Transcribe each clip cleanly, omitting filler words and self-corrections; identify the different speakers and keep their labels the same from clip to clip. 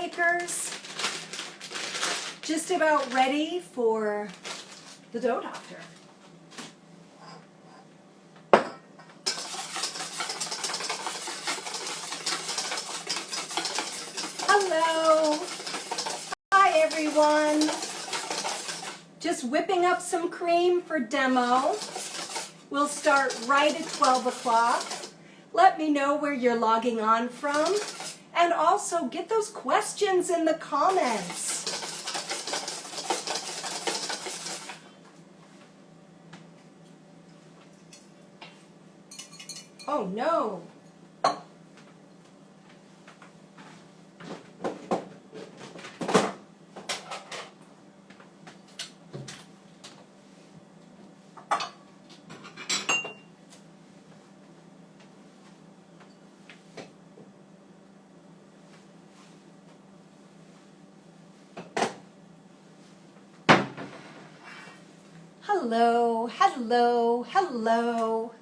Speaker 1: bakers. Just about ready for the DoughDr. Hello. Hi everyone. Just whipping up some cream for demo. We'll start right at 12 o'clock. Let me know where you're logging on from. And also get those questions in the comments. Oh no. Hello, hello, hello.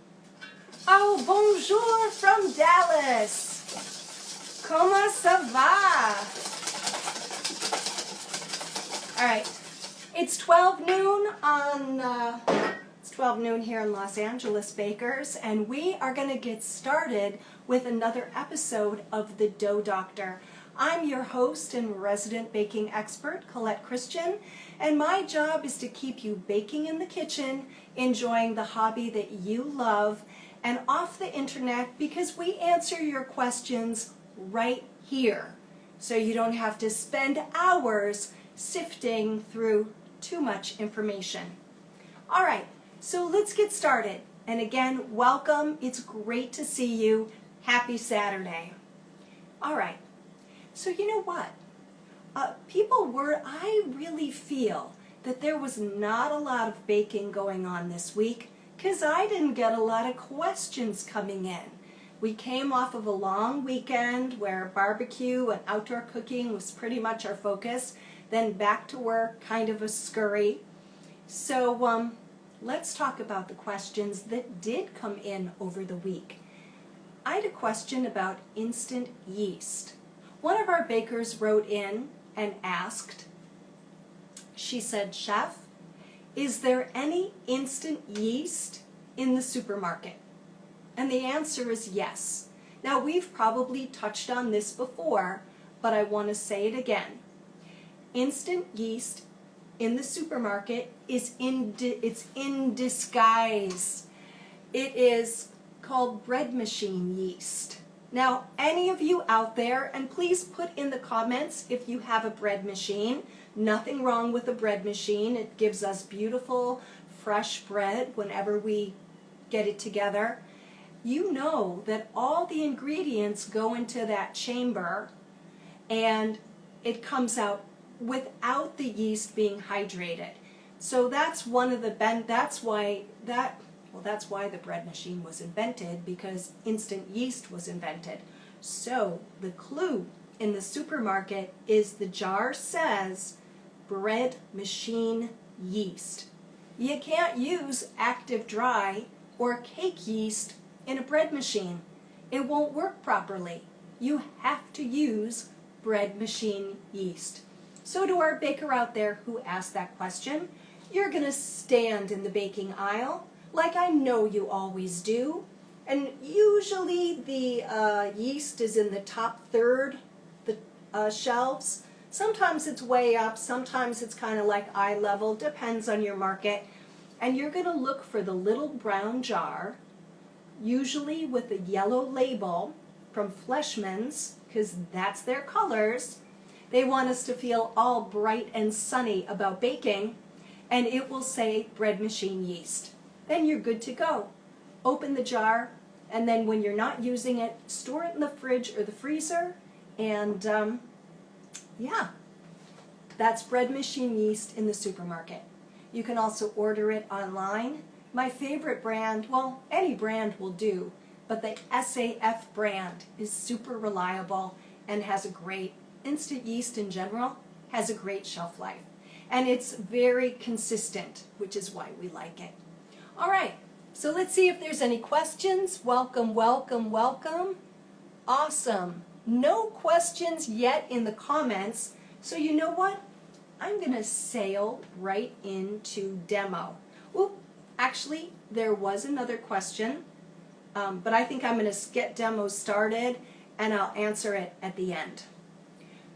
Speaker 1: Oh, bonjour from Dallas. Comment ça va? All right, it's 12 noon it's 12 noon here in Los Angeles, bakers, and we are going to get started with another episode of the DoughDr. I'm your host and resident baking expert, Colette Christian, and my job is to keep you baking in the kitchen, enjoying the hobby that you love, and off the internet because we answer your questions right here. So you don't have to spend hours sifting through too much information. All right, so let's get started. And again, welcome. It's great to see you. Happy Saturday. All right, so you know what? I really feel that there was not a lot of baking going on this week because I didn't get a lot of questions coming in. We came off of a long weekend where barbecue and outdoor cooking was pretty much our focus, then back to work, kind of a scurry. So let's talk about the questions that did come in over the week. I had a question about instant yeast. One of our bakers wrote in and asked, she said, "Chef, is there any instant yeast in the supermarket?" And the answer is yes. Now, we've probably touched on this before, but I want to say it again. Instant yeast in the supermarket is it's in disguise. It is called bread machine yeast. Now, any of you out there, and please put in the comments if you have a bread machine. Nothing wrong with a bread machine. It gives us beautiful, fresh bread whenever we get it together. You know that all the ingredients go into that chamber and it comes out without the yeast being hydrated. So that's one of the that's why the bread machine was invented, because instant yeast was invented. So the clue in the supermarket is the jar says bread machine yeast. You can't use active dry or cake yeast in a bread machine. It won't work properly. You have to use bread machine yeast. So to our baker out there who asked that question, you're going to stand in the baking aisle like I know you always do. And usually the yeast is in the top third, the shelves. Sometimes it's way up, sometimes it's kind of like eye level, depends on your market. And you're going to look for the little brown jar, usually with a yellow label from Fleischmann's, because that's their colors. They want us to feel all bright and sunny about baking, and it will say bread machine yeast. Then you're good to go. Open the jar, and then when you're not using it, store it in the fridge or the freezer, and yeah, that's bread machine yeast in the supermarket. You can also order it online. My favorite brand, well, any brand will do, but the SAF brand is super reliable and has a great, instant yeast in general, has a great shelf life. And it's very consistent, which is why we like it. All right, so let's see if there's any questions. Welcome, welcome, welcome. Awesome. No questions yet in the comments, so you know what? I'm going to sail right into demo. Well, actually, there was another question, but I think I'm going to get demo started and I'll answer it at the end.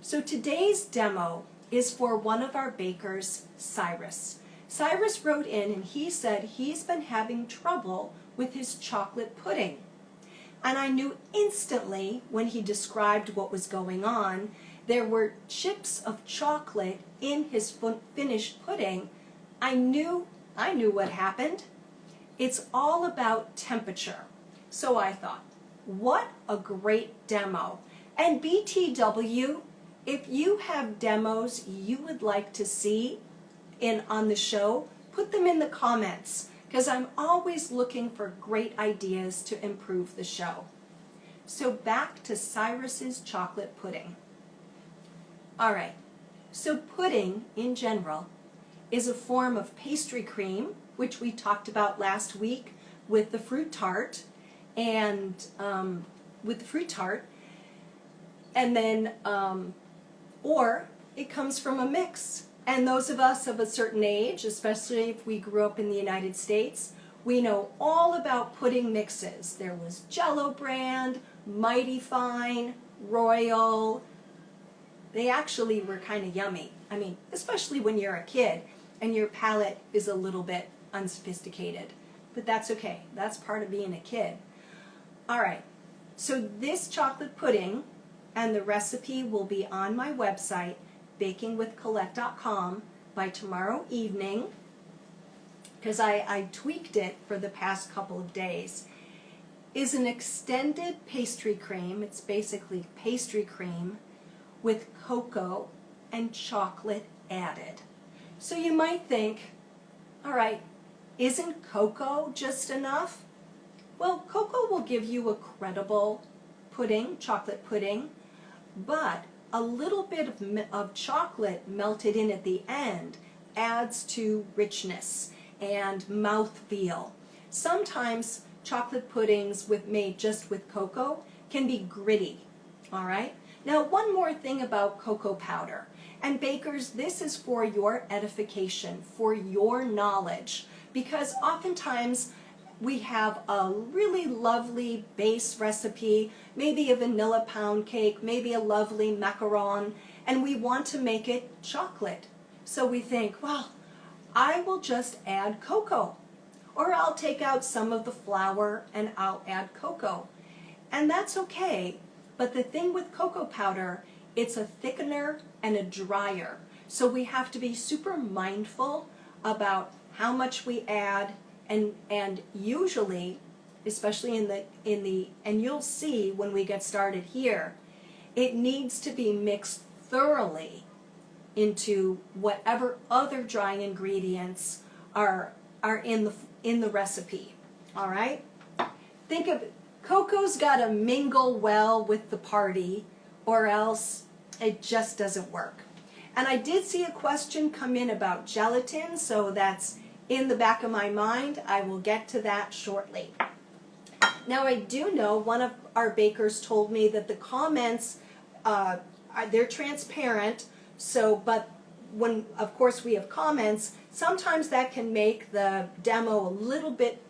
Speaker 1: So today's demo is for one of our bakers, Cyrus. Cyrus wrote in and he said he's been having trouble with his chocolate pudding. And I knew instantly when he described what was going on, there were chips of chocolate in his finished pudding. I knew what happened. It's all about temperature. So I thought, what a great demo. And BTW, if you have demos you would like to see on the show, put them in the comments, because I'm always looking for great ideas to improve the show. So back to Cyrus's chocolate pudding. All right, so pudding in general is a form of pastry cream, which we talked about last week with the fruit tart, and then or it comes from a mix. And those of us of a certain age, especially if we grew up in the United States, we know all about pudding mixes. There was Jell-O brand, Mighty Fine, Royal. They actually were kind of yummy. I mean, especially when you're a kid and your palate is a little bit unsophisticated. But that's okay. That's part of being a kid. All right. So this chocolate pudding and the recipe will be on my website, bakingwithcolette.com, by tomorrow evening, because I tweaked it for the past couple of days. Is an extended pastry cream. It's basically pastry cream with cocoa and chocolate added. So you might think, all right, isn't cocoa just enough? Well, cocoa will give you a credible pudding, chocolate pudding, but a little bit of chocolate melted in at the end adds to richness and mouthfeel. Sometimes chocolate puddings made just with cocoa can be gritty, all right? Now, one more thing about cocoa powder. And bakers, this is for your edification, for your knowledge, because oftentimes we have a really lovely base recipe, maybe a vanilla pound cake, maybe a lovely macaron, and we want to make it chocolate. So we think, well, I will just add cocoa, or I'll take out some of the flour and I'll add cocoa. And that's okay, but the thing with cocoa powder, it's a thickener and a dryer. So we have to be super mindful about how much we add, and usually, especially and you'll see when we get started here, it needs to be mixed thoroughly into whatever other dry ingredients are in the recipe. All right? Think of it. Cocoa's got to mingle well with the party, or else it just doesn't work. And I did see a question come in about gelatin, so that's in the back of my mind. I will get to that shortly. Now, I do know one of our bakers told me that the comments, they're transparent, but when, of course, we have comments, sometimes that can make the demo a little bit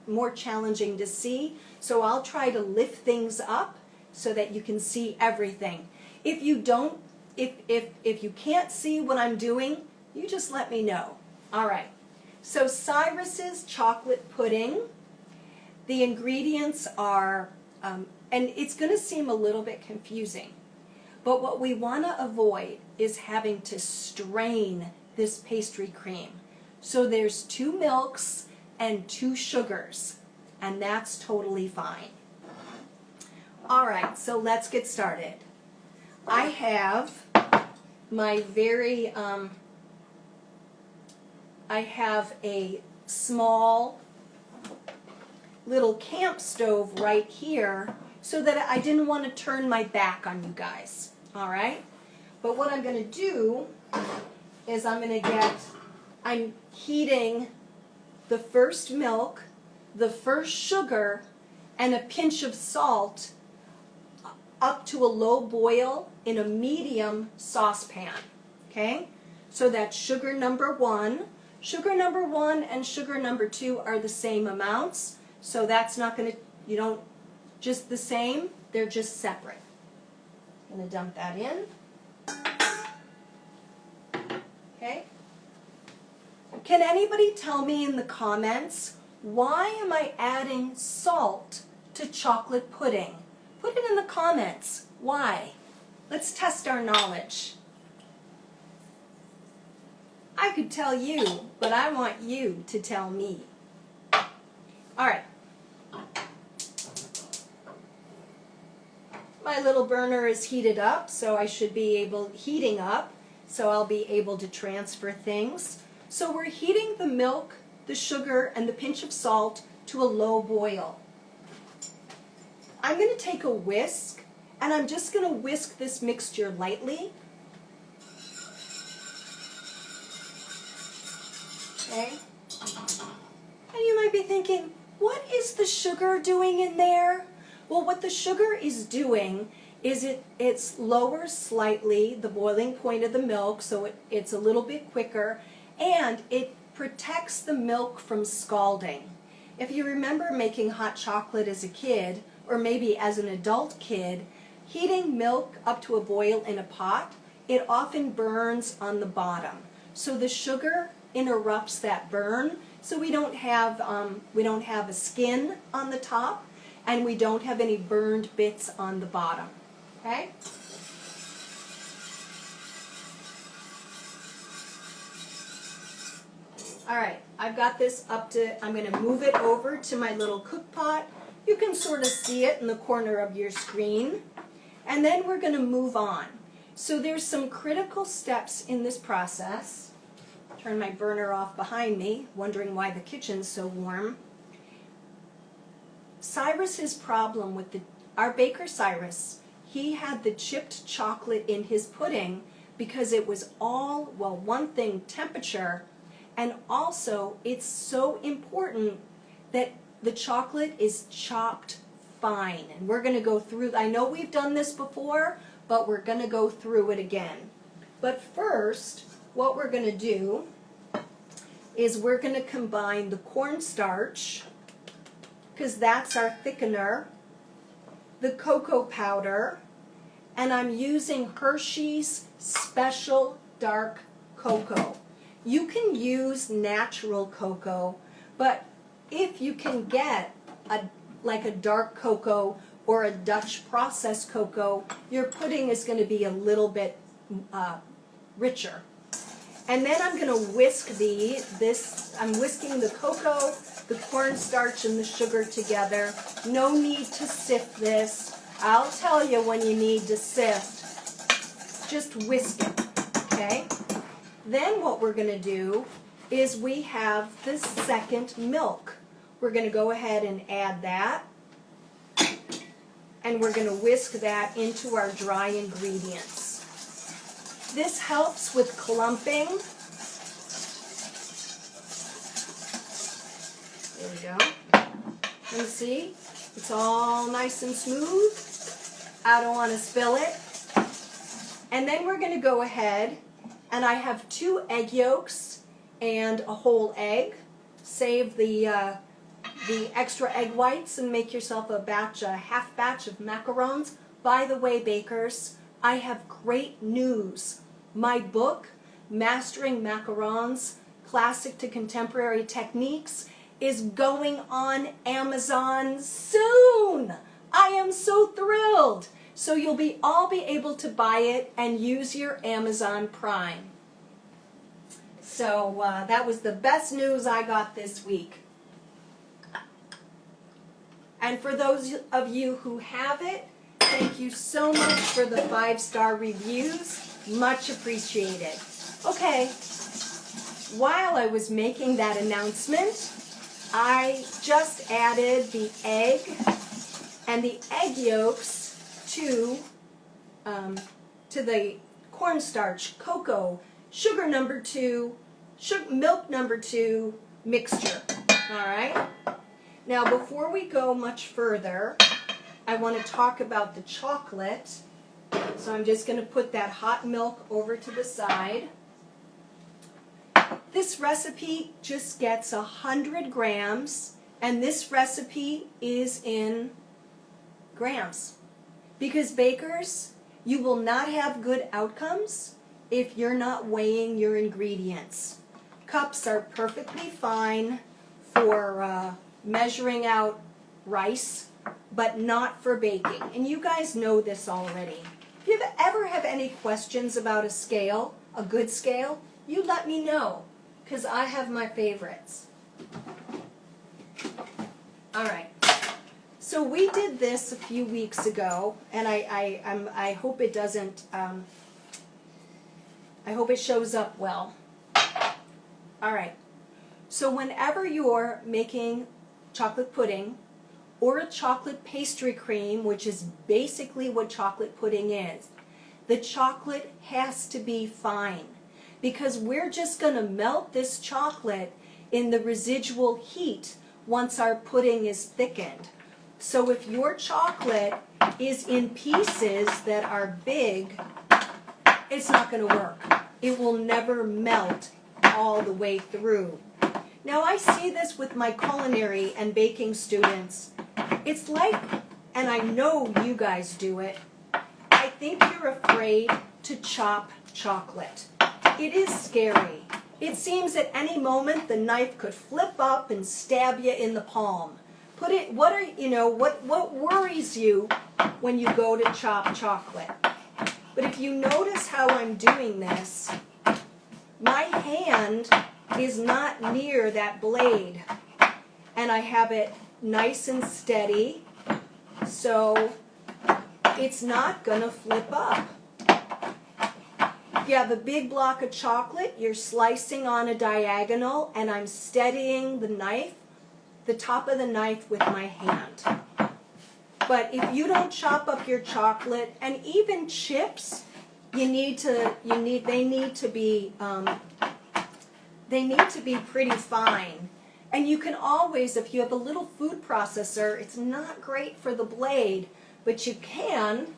Speaker 1: more challenging to see. So I'll try to lift things up so that you can see everything. If you don't, if you can't see what I'm doing, you just let me know. All right. So Cyrus's chocolate pudding, the ingredients are, and it's going to seem a little bit confusing, but what we want to avoid is having to strain this pastry cream. So there's 2 milks and 2 sugars, and that's totally fine. All right, so let's get started. I have my I have a small little camp stove right here so that I didn't want to turn my back on you guys, all right? But what I'm going to do is I'm heating the first milk, the first sugar, and a pinch of salt up to a low boil in a medium saucepan. Okay? So that's sugar number 1. Sugar number 1 and sugar number 2 are the same amounts. So that's not going to, you don't, just the same, they're just separate. I'm going to dump that in. Okay? Can anybody tell me in the comments, why am I adding salt to chocolate pudding? Put it in the comments. Why? Let's test our knowledge. I could tell you, but I want you to tell me. All right. My little burner is heated up, so I should be heating up, so I'll be able to transfer things. So we're heating the milk, the sugar, and the pinch of salt to a low boil. I'm going to take a whisk, and I'm just going to whisk this mixture lightly. Okay? And you might be thinking, what is the sugar doing in there? Well, what the sugar is doing is it's lowers slightly the boiling point of the milk, so it's a little bit quicker, and it protects the milk from scalding. If you remember making hot chocolate as a kid, or maybe as an adult kid, heating milk up to a boil in a pot, it often burns on the bottom. So the sugar interrupts that burn, so we don't have a skin on the top, and we don't have any burned bits on the bottom. Okay? All right, I've got this up to, I'm going to move it over to my little cook pot. You can sort of see it in the corner of your screen. And then we're going to move on. So there's some critical steps in this process. Turn my burner off behind me, wondering why the kitchen's so warm. Cyrus's problem with our baker Cyrus, he had the chipped chocolate in his pudding because it was all, well, one thing, temperature, and also it's so important that the chocolate is chopped fine. And we're going to go through, I know we've done this before, but we're going to go through it again. But first, what we're going to do is we're going to combine the cornstarch, because that's our thickener, the cocoa powder, and I'm using Hershey's Special Dark Cocoa. You can use natural cocoa, but if you can get like a dark cocoa or a Dutch processed cocoa, your pudding is going to be a little bit richer. And then I'm going to whisk I'm whisking the cocoa, the cornstarch, and the sugar together. No need to sift this. I'll tell you when you need to sift. Just whisk it, okay? Then what we're going to do is we have the second milk. We're going to go ahead and add that. And we're going to whisk that into our dry ingredients. This helps with clumping. There we go. And see, it's all nice and smooth. I don't want to spill it. And then we're going to go ahead, and I have 2 egg yolks and a whole egg. Save the extra egg whites and make yourself a half batch of macarons. By the way, bakers, I have great news. My book, Mastering Macarons, Classic to Contemporary Techniques, is going on Amazon soon. I am so thrilled. So you'll all be able to buy it and use your Amazon Prime. So that was the best news I got this week. And for those of you who have it, thank you so much for the 5-star reviews. Much appreciated. Okay, while I was making that announcement, I just added the egg and the egg yolks to the cornstarch, cocoa, sugar number 2, milk number 2 mixture. All right? Now, before we go much further, I want to talk about the chocolate. So I'm just going to put that hot milk over to the side. This recipe just gets 100 grams, and this recipe is in grams. Because bakers, you will not have good outcomes if you're not weighing your ingredients. Cups are perfectly fine for measuring out rice, but not for baking. And you guys know this already. If you ever have any questions about a scale, a good scale, you let me know, because I have my favorites. All right. So we did this a few weeks ago, and I hope it doesn't, I hope it shows up well. All right. So whenever you're making chocolate pudding, or a chocolate pastry cream, which is basically what chocolate pudding is, the chocolate has to be fine, because we're just going to melt this chocolate in the residual heat once our pudding is thickened. So if your chocolate is in pieces that are big, it's not going to work. It will never melt all the way through. Now I see this with my culinary and baking students. It's like, and I know you guys do it, I think you're afraid to chop chocolate. It is scary. It seems at any moment the knife could flip up and stab you in the palm. What worries you when you go to chop chocolate? But if you notice how I'm doing this, my hand is not near that blade, and I have it nice and steady, so it's not going to flip up. If you have a big block of chocolate, you're slicing on a diagonal, and I'm steadying the knife, the top of the knife with my hand. But if you don't chop up your chocolate, and even chips, they need to be pretty fine. And you can always, if you have a little food processor, it's not great for the blade, but you can,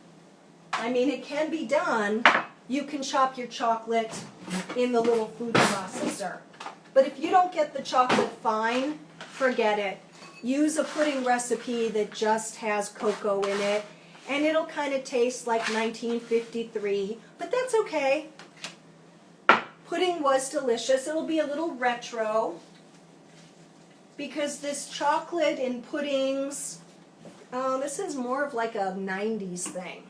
Speaker 1: it can be done. You can chop your chocolate in the little food processor. But if you don't get the chocolate fine, forget it. Use a pudding recipe that just has cocoa in it, and it'll kind of taste like 1953, but that's okay. Pudding was delicious. It'll be a little retro, because this chocolate in puddings, this is more of like a 90s thing.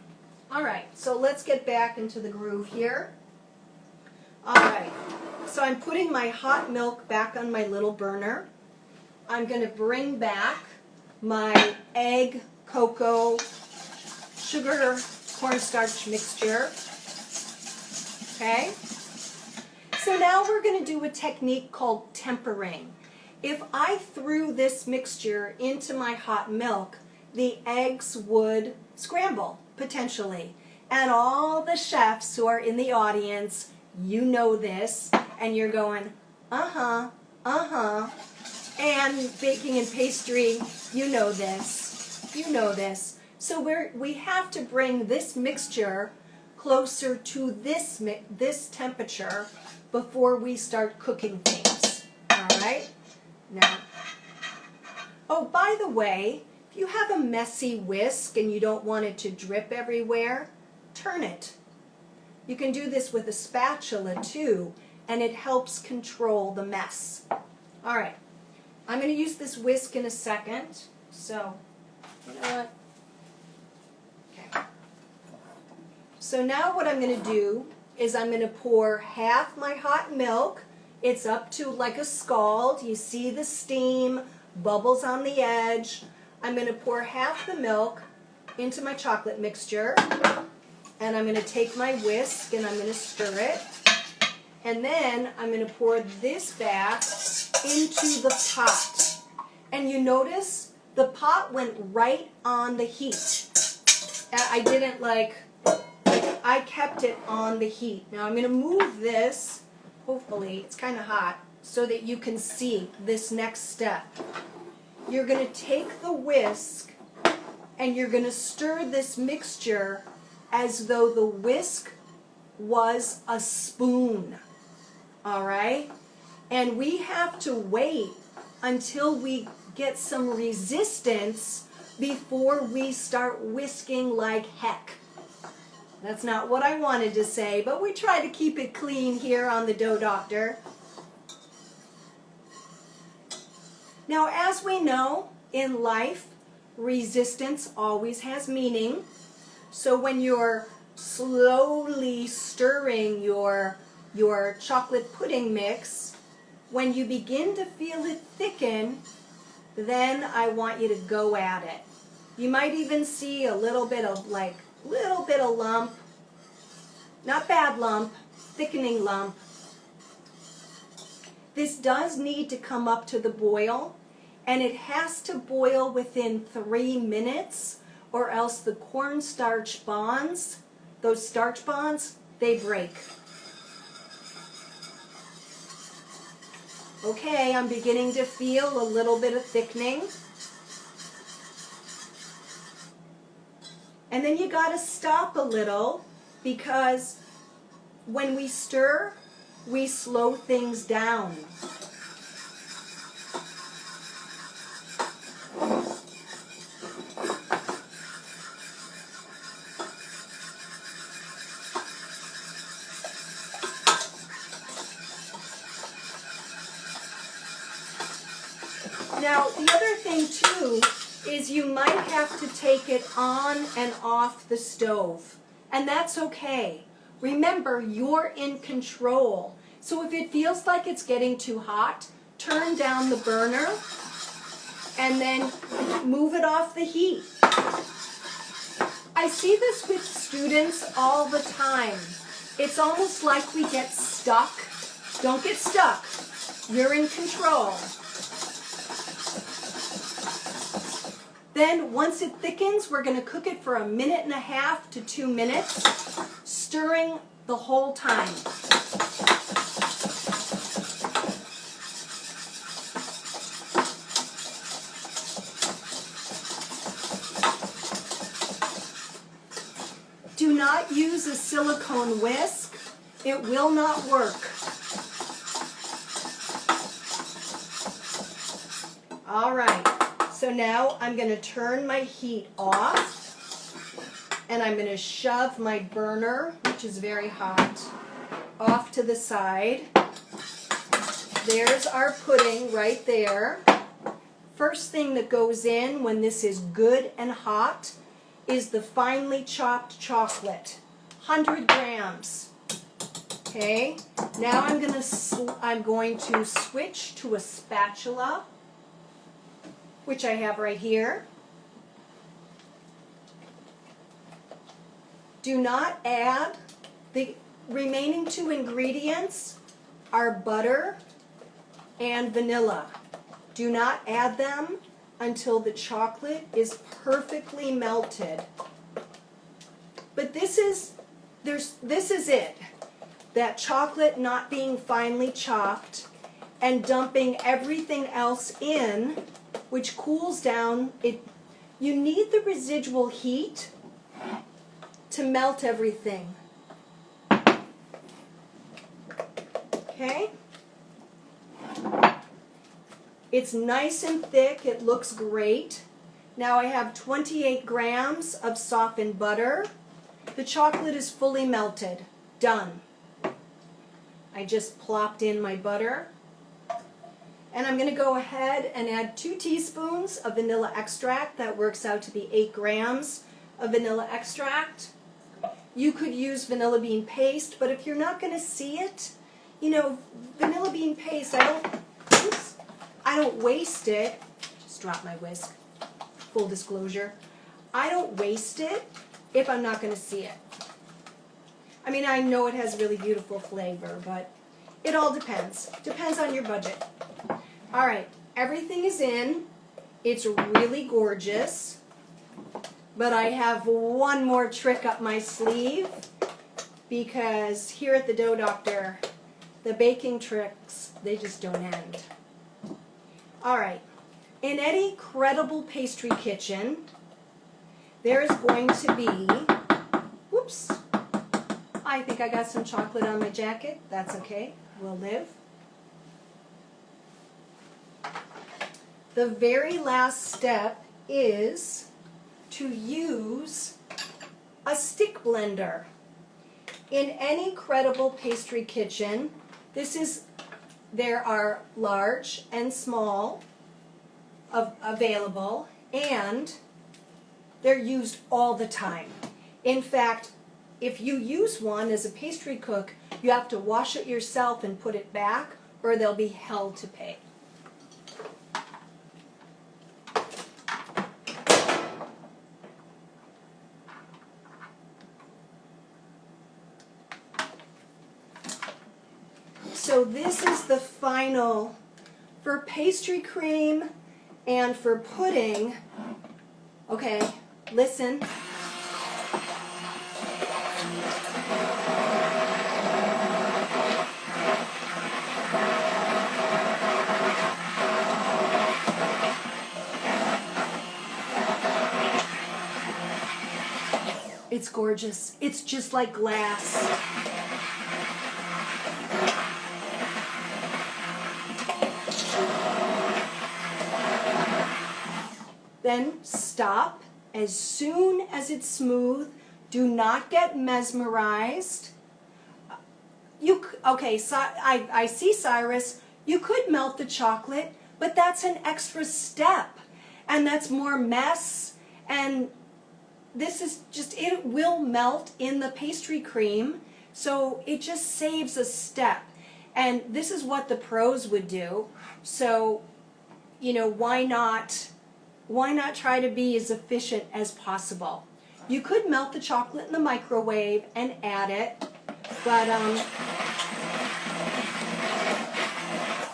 Speaker 1: All right, so let's get back into the groove here. All right, so I'm putting my hot milk back on my little burner. I'm going to bring back my egg, cocoa, sugar, cornstarch mixture. Okay? So now we're going to do a technique called tempering. If I threw this mixture into my hot milk, the eggs would scramble, potentially. And all the chefs who are in the audience, you know this, and you're going, uh-huh, uh-huh. And baking and pastry, you know this, you know this. So we have to bring this mixture closer to this temperature before we start cooking things. All right? Now, oh, by the way, if you have a messy whisk and you don't want it to drip everywhere, turn it. You can do this with a spatula too, and it helps control the mess. All right. I'm going to use this whisk in a second, so you know what? Okay. So now what I'm going to do is I'm going to pour half my hot milk. It's up to like a scald. You see the steam, bubbles on the edge. I'm going to pour half the milk into my chocolate mixture, and I'm going to take my whisk and I'm going to stir it. And then I'm going to pour this back into the pot. And you notice the pot went right on the heat. I didn't I kept it on the heat. Now I'm going to move this, hopefully, it's kind of hot, so that you can see this next step. You're going to take the whisk and you're going to stir this mixture as though the whisk was a spoon. All right? And we have to wait until we get some resistance before we start whisking like heck. That's not what I wanted to say, but we try to keep it clean here on the DoughDr. Now, as we know, in life, resistance always has meaning. So when you're slowly stirring your chocolate pudding mix, when you begin to feel it thicken, then I want you to go at it. You might even see a little bit of lump, not bad lump, thickening lump. This does need to come up to the boil, and it has to boil within 3 minutes, or else the cornstarch bonds, those starch bonds, they break. Okay, I'm beginning to feel a little bit of thickening. And then you got to stop a little, because when we stir, we slow things down. Now, the other thing too is you might have to take it on and off the stove, and that's okay. Remember, you're in control. So if it feels like it's getting too hot, turn down the burner and then move it off the heat. I see this with students all the time. It's almost like we get stuck. Don't get stuck. You're in control. Then once it thickens, we're going to cook it for 1.5 to 2 minutes, stirring the whole time. Do not use a silicone whisk. It will not work. All right. So now I'm going to turn my heat off, and I'm going to shove my burner, which is very hot, off to the side. There's our pudding right there. First thing that goes in when this is good and hot is the finely chopped chocolate, 100 grams. Okay, now I'm going to switch to a spatula, which I have right here. Do not add, the remaining 2 ingredients are butter and vanilla. Do not add them until the chocolate is perfectly melted. But this is it. That chocolate not being finely chopped and dumping everything else in, which cools down. You need the residual heat to melt everything. Okay? It's nice and thick. It looks great. Now I have 28 grams of softened butter. The chocolate is fully melted. Done. I just plopped in my butter. And I'm going to go ahead and add 2 teaspoons of vanilla extract. That works out to be 8 grams of vanilla extract. You could use vanilla bean paste, but if you're not going to see it, vanilla bean paste, I don't waste it. Just dropped my whisk. Full disclosure. I don't waste it if I'm not going to see it. I mean, I know it has really beautiful flavor, but it all depends. Depends on your budget. All right, everything is in. It's really gorgeous. But I have one more trick up my sleeve, because here at the DoughDr, the baking tricks, they just don't end. All right, in any credible pastry kitchen, there's going to be, whoops, I think I got some chocolate on my jacket. That's okay, we'll live. The very last step is to use a stick blender. In any credible pastry kitchen, there are large and small available, and they're used all the time. In fact, if you use one as a pastry cook, you have to wash it yourself and put it back, or there'll be hell to pay. So this is the final for pastry cream and for pudding. Okay, listen. It's gorgeous. It's just like glass. Then stop as soon as it's smooth. Do not get mesmerized. I see, Cyrus, you could melt the chocolate, but that's an extra step, and that's more mess, and this is just, it will melt in the pastry cream, so it just saves a step. And this is what the pros would do, so, why not try to be as efficient as possible? You could melt the chocolate in the microwave and add it, but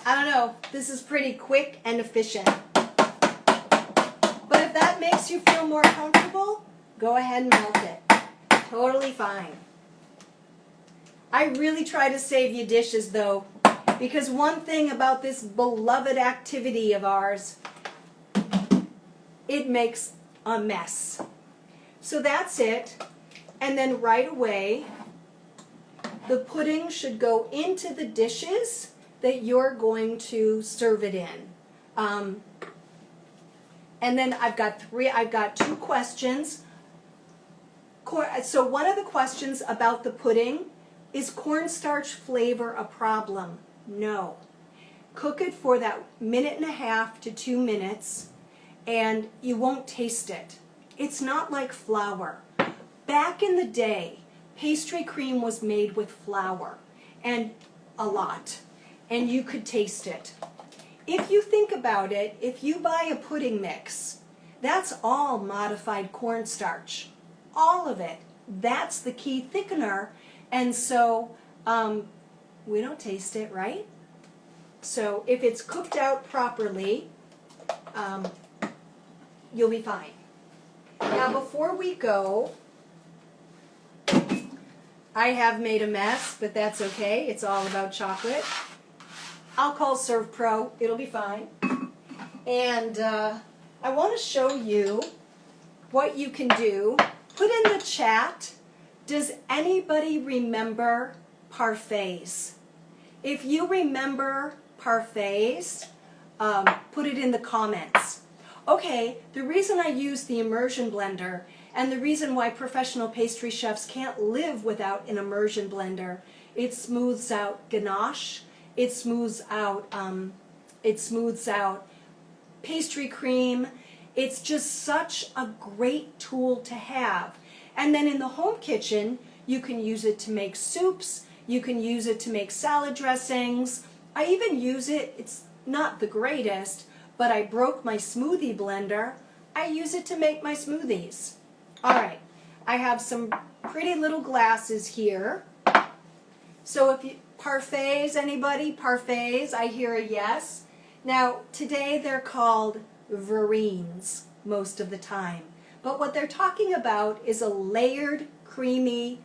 Speaker 1: I don't know, this is pretty quick and efficient. But if that makes you feel more comfortable, go ahead and melt it. Totally fine. I really try to save you dishes though, because one thing about this beloved activity of ours, it makes a mess. So that's it. And then right away, the pudding should go into the dishes that you're going to serve it in. And then I've got two questions. So one of the questions about the pudding, is cornstarch flavor a problem? No. Cook it for that 1.5 to 2 minutes, and you won't taste it. It's not like flour. Back in the day, pastry cream was made with flour, and a lot, and you could taste it. If you think about it, if you buy a pudding mix, that's all modified cornstarch. All of it. That's the key thickener, and so we don't taste it, right? So if it's cooked out properly, you'll be fine. Now before we go, I have made a mess, but that's okay. It's all about chocolate. I'll call Serve Pro. It'll be fine. And I want to show you what you can do. Put in the chat, does anybody remember parfaits? If you remember parfaits, put it in the comments. Okay, the reason I use the immersion blender and the reason why professional pastry chefs can't live without an immersion blender, it smooths out ganache, it smooths out pastry cream. It's just such a great tool to have. And then in the home kitchen, you can use it to make soups, you can use it to make salad dressings. I even use it, it's not the greatest, but I broke my smoothie blender. I use it to make my smoothies. All right, I have some pretty little glasses here. So if you, parfaits, anybody? Parfaits, I hear a yes. Now, today they're called verrines most of the time. But what they're talking about is a layered, creamy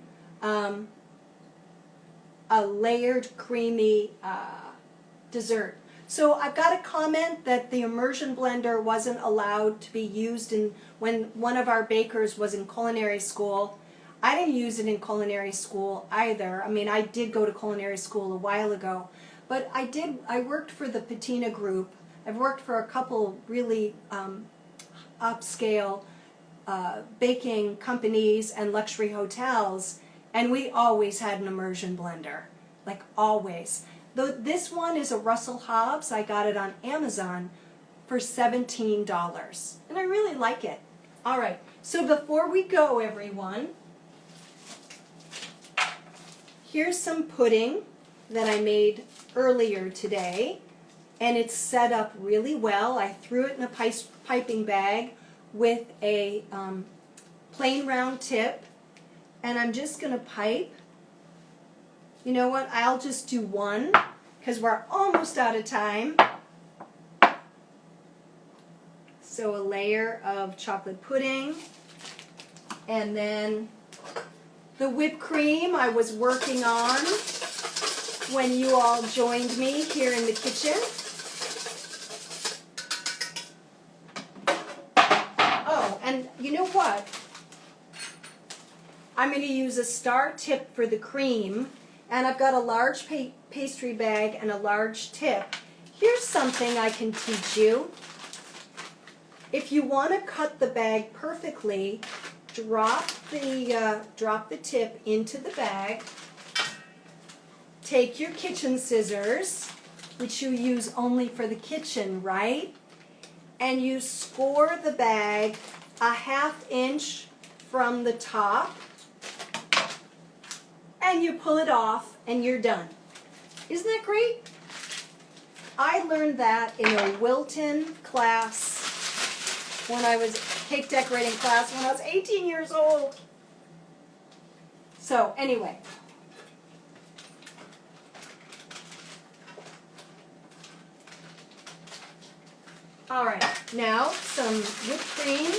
Speaker 1: dessert. So I've got a comment that the immersion blender wasn't allowed to be used when one of our bakers was in culinary school. I didn't use it in culinary school either. I mean, I did go to culinary school a while ago, but I worked for the Patina Group. I've worked for a couple really upscale baking companies and luxury hotels, and we always had an immersion blender, like always. This one is a Russell Hobbs. I got it on Amazon for $17, and I really like it. All right, so before we go, everyone, here's some pudding that I made earlier today, and it's set up really well. I threw it in a piping bag with a plain round tip, and I'm just going to pipe. You know what? I'll just do one because we're almost out of time. So a layer of chocolate pudding, and then the whipped cream I was working on when you all joined me here in the kitchen. Oh, and you know what? I'm going to use a star tip for the cream, and I've got a large pastry bag and a large tip. Here's something I can teach you. If you want to cut the bag perfectly, drop the tip into the bag. Take your kitchen scissors, which you use only for the kitchen, right? And you score the bag a ½ inch from the top, and you pull it off, and you're done. Isn't that great? I learned that in a Wilton class when I was cake decorating class when I was 18 years old. So anyway, all right, now some whipped cream.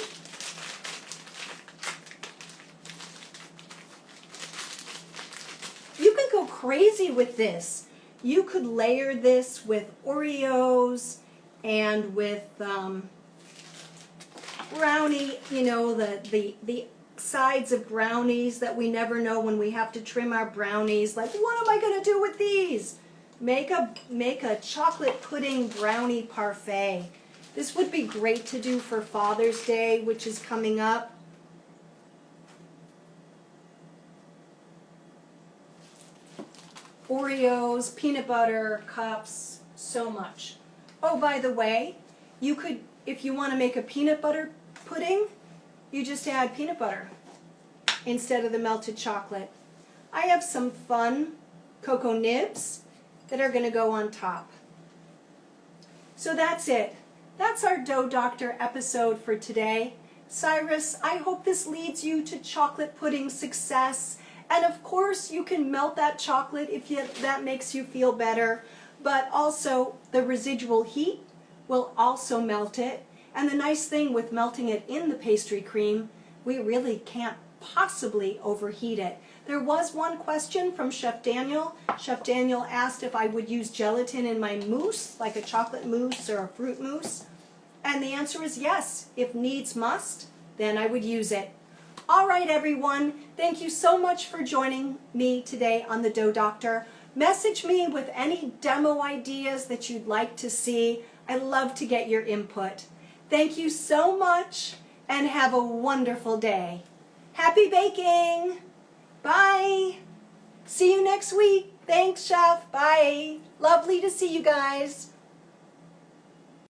Speaker 1: You could go crazy with this. You could layer this with Oreos and with brownie, you know, the sides of brownies that we never know when we have to trim our brownies. Like, what am I going to do with these? Make a chocolate pudding brownie parfait. This would be great to do for Father's Day, which is coming up. Oreos, peanut butter, cups, so much. Oh, by the way, you could, if you want to make a peanut butter pudding, you just add peanut butter instead of the melted chocolate. I have some fun cocoa nibs that are going to go on top. So that's it. That's our DoughDr episode for today. Cyrus, I hope this leads you to chocolate pudding success. And of course, you can melt that chocolate if that makes you feel better. But also, the residual heat will also melt it. And the nice thing with melting it in the pastry cream, we really can't possibly overheat it. There was one question from Chef Daniel. Chef Daniel asked if I would use gelatin in my mousse, like a chocolate mousse or a fruit mousse. And the answer is yes. If needs must, then I would use it. All right, everyone. Thank you so much for joining me today on the DoughDr. Message me with any demo ideas that you'd like to see. I love to get your input. Thank you so much, and have a wonderful day. Happy baking! Bye! See you next week. Thanks, Chef. Bye. Lovely to see you guys.